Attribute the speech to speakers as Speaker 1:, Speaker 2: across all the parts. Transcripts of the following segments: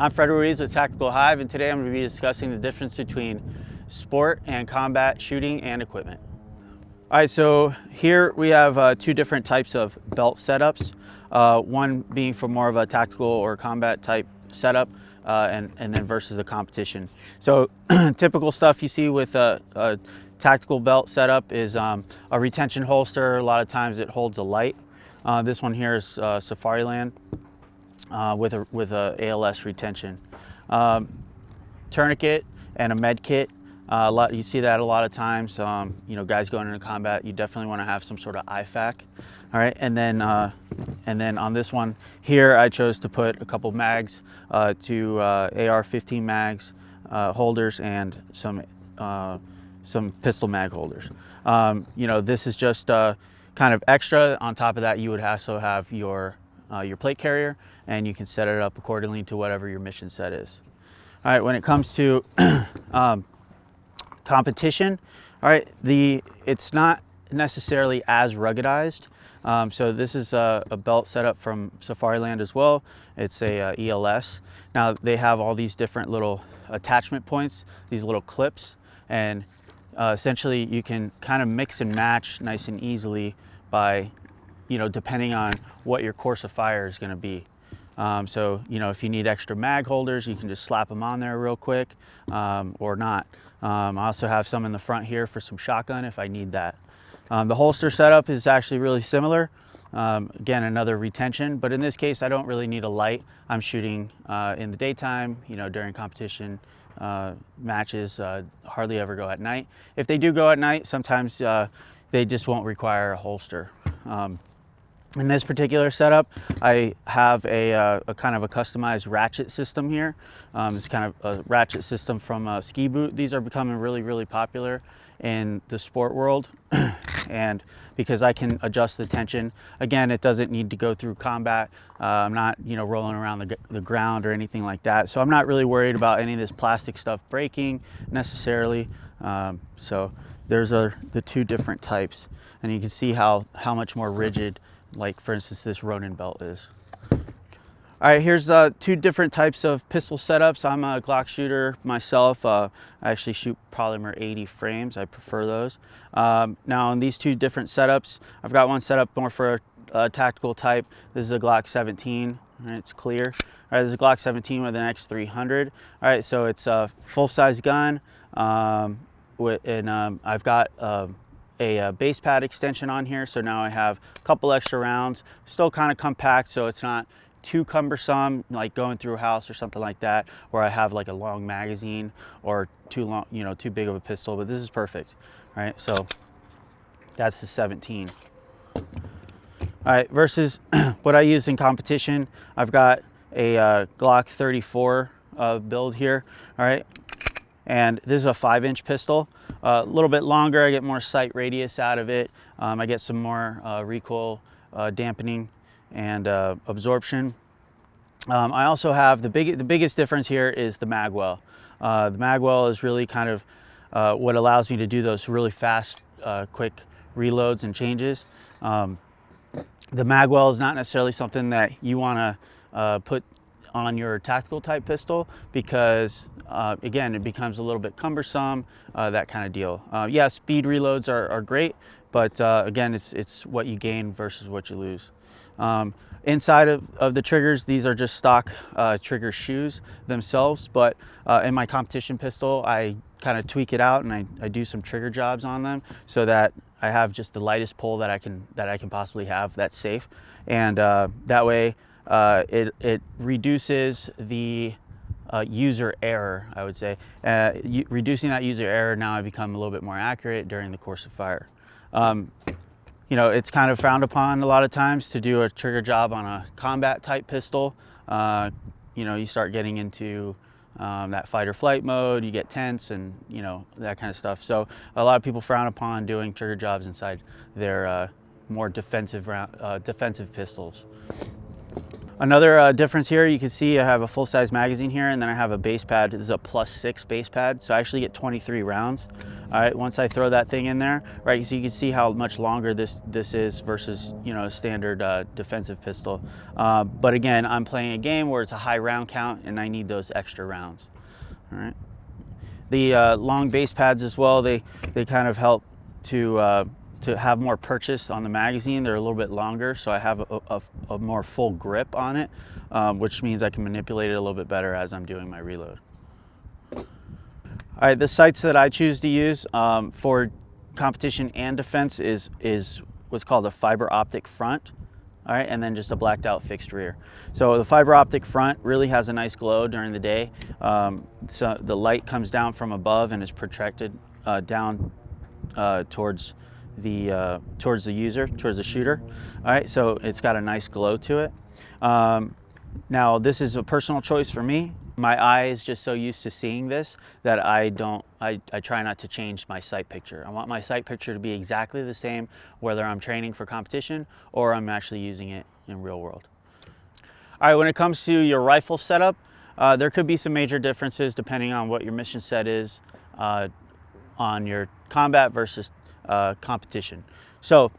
Speaker 1: I'm Ruiz with Tactical Hyve, and today I'm going to be discussing the difference between sport and combat shooting and equipment. All right, so here we have two different types of belt setups. One being for more of a tactical or combat type setup, and then versus the competition. So typical stuff you see with a tactical belt setup is a retention holster. A lot of times it holds a light. This one here is Safariland. With a ALS retention, tourniquet and a med kit. You see that a lot of times. Guys going into combat, you definitely want to have some sort of IFAK. All right, and then on this one here, I chose to put a couple mags, two AR-15 mags holders, and some pistol mag holders. This is just kind of extra. On top of that, you would also have your plate carrier, and you can set it up accordingly to whatever your mission set is. All right, when it comes to competition, all right, it's not necessarily as ruggedized. So this is a belt setup from Safariland as well. It's a ELS. Now they have all these different little attachment points, these little clips, and essentially you can kind of mix and match nice and easily by depending on what your course of fire is going to be. So if you need extra mag holders, you can just slap them on there real quick, or not. I also have some in the front here for some shotgun if I need that. The holster setup is actually really similar. Again, another retention, but in this case, I don't really need a light. I'm shooting in the daytime, during competition matches, hardly ever go at night. If they do go at night, sometimes they just won't require a holster. In this particular setup, I have a kind of a customized ratchet system here. It's kind of a ratchet system from Ski Boot. These are becoming really, really popular in the sport world. And because I can adjust the tension, again, it doesn't need to go through combat. I'm not, rolling around the ground or anything like that. So I'm not really worried about any of this plastic stuff breaking necessarily. So there's the two different types, and you can see how much more rigid, like for instance, this Ronin belt is. All right, here's two different types of pistol setups. I'm a Glock shooter myself. I actually shoot polymer 80 frames. I prefer those. Now in these two different setups, I've got one set up more for a tactical type. This is a Glock 17, and it's clear. All right, this is a Glock 17 with an X300. All right, so it's a full-size gun, I've got a base pad extension on here, so now I have a couple extra rounds. Still kind of compact, so it's not too cumbersome, like going through a house or something like that, where I have like a long magazine or too long, too big of a pistol. But this is perfect. All right, so that's the 17. All right, versus what I use in competition, I've got a Glock 34 build here. All right, and this is a 5-inch pistol. A little bit longer, I get more sight radius out of it. I get some more recoil dampening and absorption. I also have the biggest difference here is the magwell. The magwell is really kind of what allows me to do those really fast, quick reloads and changes. The magwell is not necessarily something that you want to put on your tactical type pistol because again, it becomes a little bit cumbersome, that kind of deal. Yeah, speed reloads are great, but again, it's what you gain versus what you lose. Inside of the triggers, these are just stock trigger shoes themselves, but in my competition pistol, I kind of tweak it out and I do some trigger jobs on them so that I have just the lightest pull that I can possibly have that's safe, and that way it reduces the user error, I would say. Reducing that user error, now I become a little bit more accurate during the course of fire. It's kind of frowned upon a lot of times to do a trigger job on a combat type pistol. You start getting into that fight or flight mode, you get tense and that kind of stuff. So a lot of people frown upon doing trigger jobs inside their more defensive pistols. Another difference here, you can see I have a full-size magazine here, and then I have a base pad. This is a +6 base pad, so I actually get 23 rounds. All right, once I throw that thing in there, right, so you can see how much longer this is versus, you know, a standard defensive pistol. But again, I'm playing a game where it's a high round count and I need those extra rounds. All right. The long base pads as well, they kind of help to have more purchase on the magazine. They're a little bit longer, so I have a more full grip on it, which means I can manipulate it a little bit better as I'm doing my reload. All right, the sights that I choose to use for competition and defense is what's called a fiber optic front. All right, and then just a blacked out fixed rear. So the fiber optic front really has a nice glow during the day. So the light comes down from above and is projected down towards the user, towards the shooter. All right, so it's got a nice glow to it. Now this is a personal choice for me. My eye is just so used to seeing this that I try not to change my sight picture. I want my sight picture to be exactly the same whether I'm training for competition or I'm actually using it in real world. All right, when it comes to your rifle setup, there could be some major differences depending on what your mission set is on your combat versus competition. So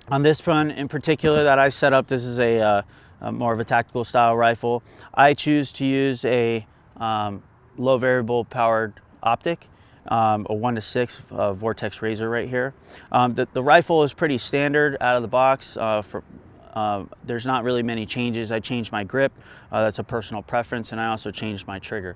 Speaker 1: on this one in particular that I set up, this is a more of a tactical style rifle. I choose to use a low variable powered optic, a 1:6 Vortex Razor right here. The rifle is pretty standard out of the box. There's not really many changes. I changed my grip, that's a personal preference, and I also changed my trigger.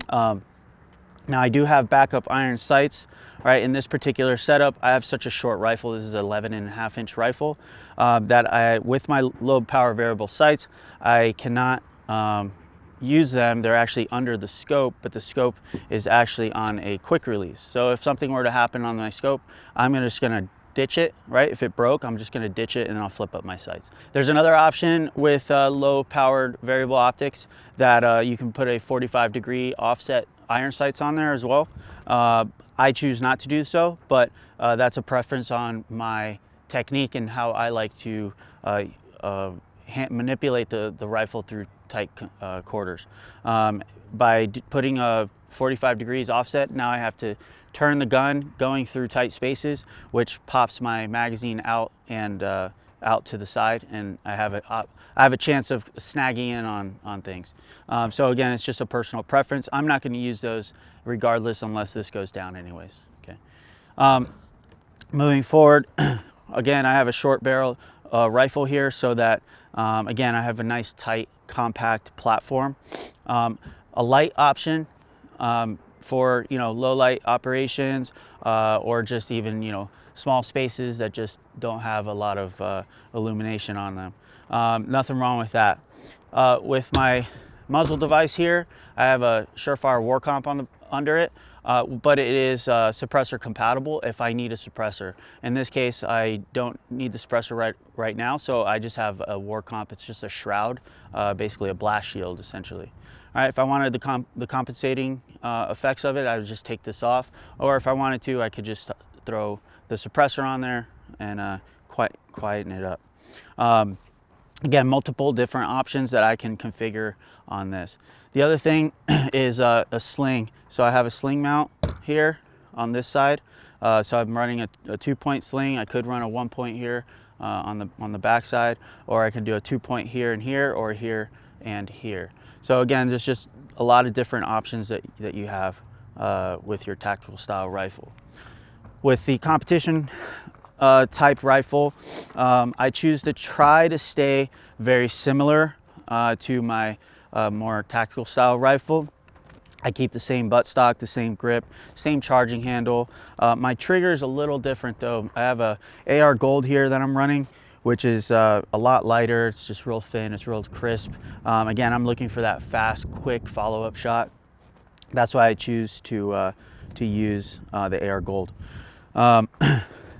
Speaker 1: Now I do have backup iron sights. Right, in this particular setup, I have such a short rifle. This is an 11.5-inch rifle that with my low power variable sights, I cannot use them. They're actually under the scope, but the scope is actually on a quick release. So if something were to happen on my scope, I'm just gonna ditch it, right? If it broke, I'm just gonna ditch it and I'll flip up my sights. There's another option with low powered variable optics that you can put a 45-degree offset iron sights on there as well. I choose not to do so, but that's a preference on my technique and how I like to manipulate the rifle through tight quarters. By putting a 45 degrees offset, now I have to turn the gun going through tight spaces, which pops my magazine out and out to the side, and I have a chance of snagging in on things. So again, it's just a personal preference. I'm not going to use those regardless unless this goes down anyways. Okay. Moving forward, again, I have a short barrel rifle here so that again, I have a nice tight compact platform. A light option for, you know, low light operations or just even, you know, small spaces that just don't have a lot of illumination on them. Nothing wrong with that. With my muzzle device here, I have a Surefire War Comp under it, but it is suppressor compatible if I need a suppressor. In this case, I don't need the suppressor right now, so I just have a War Comp. It's just a shroud, basically a blast shield essentially. All right, if I wanted the compensating effects of it, I would just take this off, or if I wanted to, I could just throw the suppressor on there and quieten it up. Again, multiple different options that I can configure on this. The other thing is a sling. So I have a sling mount here on this side. So I'm running a 2-point sling. I could run a 1-point here on the back side, or I can do a 2-point here and here, or here and here. So again, there's just a lot of different options that you have with your tactical style rifle. With the competition type rifle, I choose to try to stay very similar to my more tactical style rifle. I keep the same buttstock, the same grip, same charging handle. My trigger is a little different though. I have a AR Gold here that I'm running, which is a lot lighter. It's just real thin, it's real crisp. Again, I'm looking for that fast, quick follow-up shot. That's why I choose to use the AR Gold.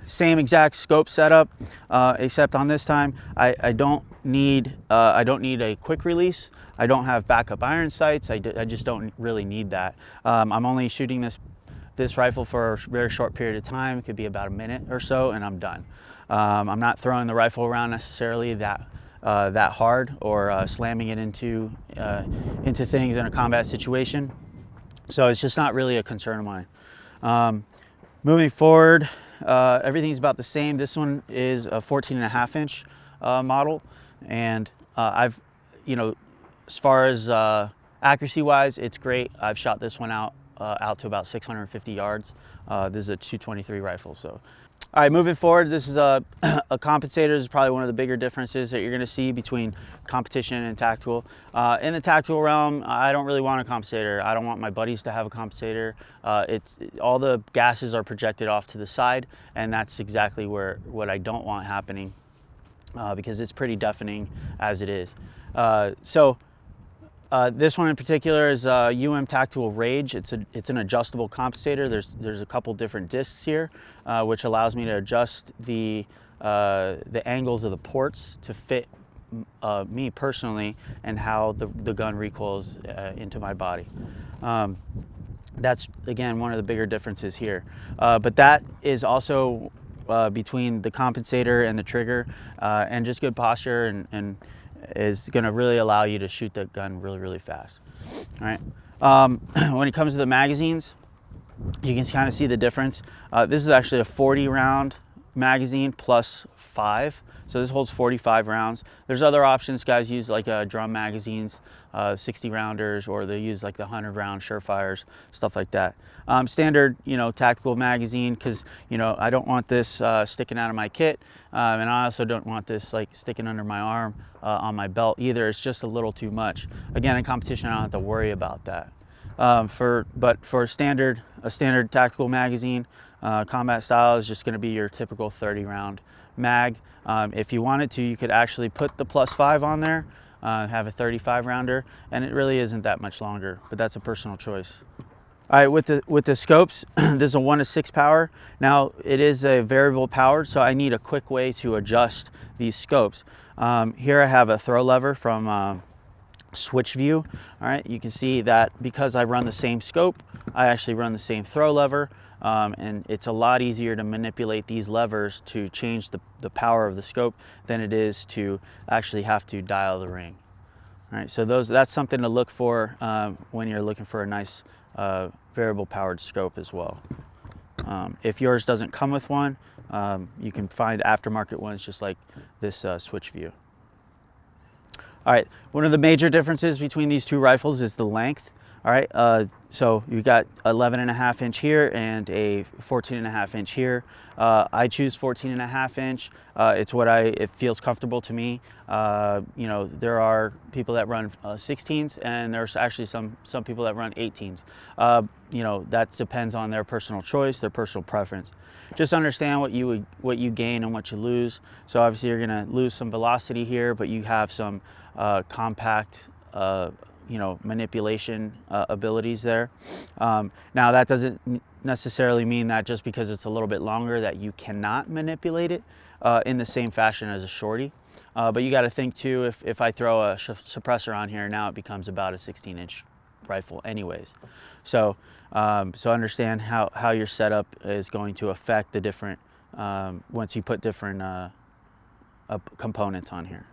Speaker 1: Same exact scope setup, except on this time I don't need a quick release. I don't have backup iron sights. I just don't really need that. I'm only shooting this rifle for a very short period of time. It could be about a minute or so, and I'm done. I'm not throwing the rifle around necessarily that hard or slamming it into things in a combat situation. So it's just not really a concern of mine. Moving forward, everything's about the same. This one is a 14.5 inch model, and I've, you know, as far as accuracy wise, it's great. I've shot this one out to about 650 yards. This is a 223 rifle. So, all right, moving forward, this is a compensator. This is probably one of the bigger differences that you're going to see between competition and tactical. In the tactical realm, I don't really want a compensator. I don't want my buddies to have a compensator. All the gases are projected off to the side, and that's exactly what I don't want happening, because it's pretty deafening as it is. This one in particular is Tactical Rage. It's an adjustable compensator. There's a couple different discs here, which allows me to adjust the angles of the ports to fit me personally and how the gun recoils into my body. That's again one of the bigger differences here. But that is also between the compensator and the trigger, and just good posture and is going to really allow you to shoot the gun really fast. All right. When it comes to the magazines, you can kind of see the difference. This is actually a 40 round magazine plus 5, so this holds 45 rounds. There's other options. Guys use like drum magazines, 60 rounders, or they use like the 100 round Surefires, stuff like that. Standard, tactical magazine, because I don't want this sticking out of my kit, and I also don't want this like sticking under my arm on my belt either. It's just a little too much. Again, in competition, I don't have to worry about that. But for a standard tactical magazine, combat style is just going to be your typical 30 round mag. If you wanted to, you could actually put the +5 on there, have a 35 rounder, and it really isn't that much longer, but that's a personal choice. All right, with the scopes, this is a 1-to-6 power. Now it is a variable powered, so I need a quick way to adjust these scopes. Here I have a throw lever from Switch View. All right, you can see that because I run the same scope, I actually run the same throw lever, and it's a lot easier to manipulate these levers to change the power of the scope than it is to actually have to dial the ring. All right, so that's something to look for when you're looking for a nice variable powered scope as well. If yours doesn't come with one, you can find aftermarket ones just like this Switch View. All right, one of the major differences between these two rifles is the length. All right, so you've got 11.5 inch here and a 14.5 inch here. I choose 14.5 inch. It feels comfortable to me. There are people that run 16s, and there's actually some people that run 18s. That depends on their personal choice, their personal preference. Just understand what you gain and what you lose. So obviously you're going to lose some velocity here, but you have some compact manipulation abilities there. Now that doesn't necessarily mean that just because it's a little bit longer that you cannot manipulate it in the same fashion as a shorty. But you got to think too, if I throw a suppressor on here, now it becomes about a 16-inch rifle anyways. So understand how your setup is going to affect the different, once you put different components on here.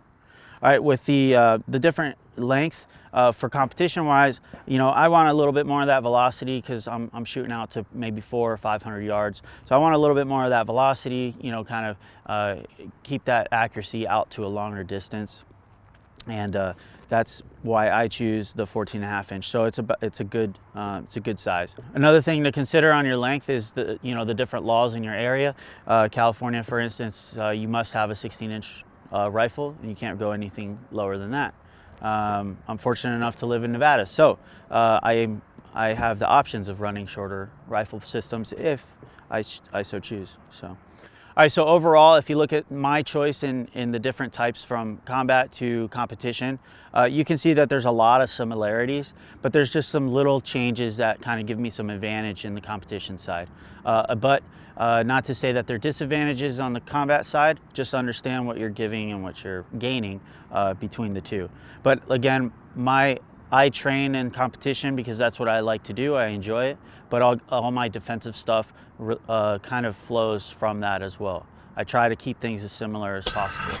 Speaker 1: All right, with the different length for competition wise, I want a little bit more of that velocity because I'm shooting out to maybe 400 or 500 yards. So I want a little bit more of that velocity, kind of keep that accuracy out to a longer distance. And that's why I choose the 14.5 inch. So it's a good size. Another thing to consider on your length is the different laws in your area. California, for instance, you must have a 16-inch rifle, and you can't go anything lower than that. I'm fortunate enough to live in Nevada, so I have the options of running shorter rifle systems if I so choose. So. All right, so overall, if you look at my choice in the different types from combat to competition, you can see that there's a lot of similarities, but there's just some little changes that kind of give me some advantage in the competition side. But not to say that there are disadvantages on the combat side, just understand what you're giving and what you're gaining between the two. But again, I train in competition because that's what I like to do. I enjoy it, but all my defensive stuff kind of flows from that as well. I try to keep things as similar as possible.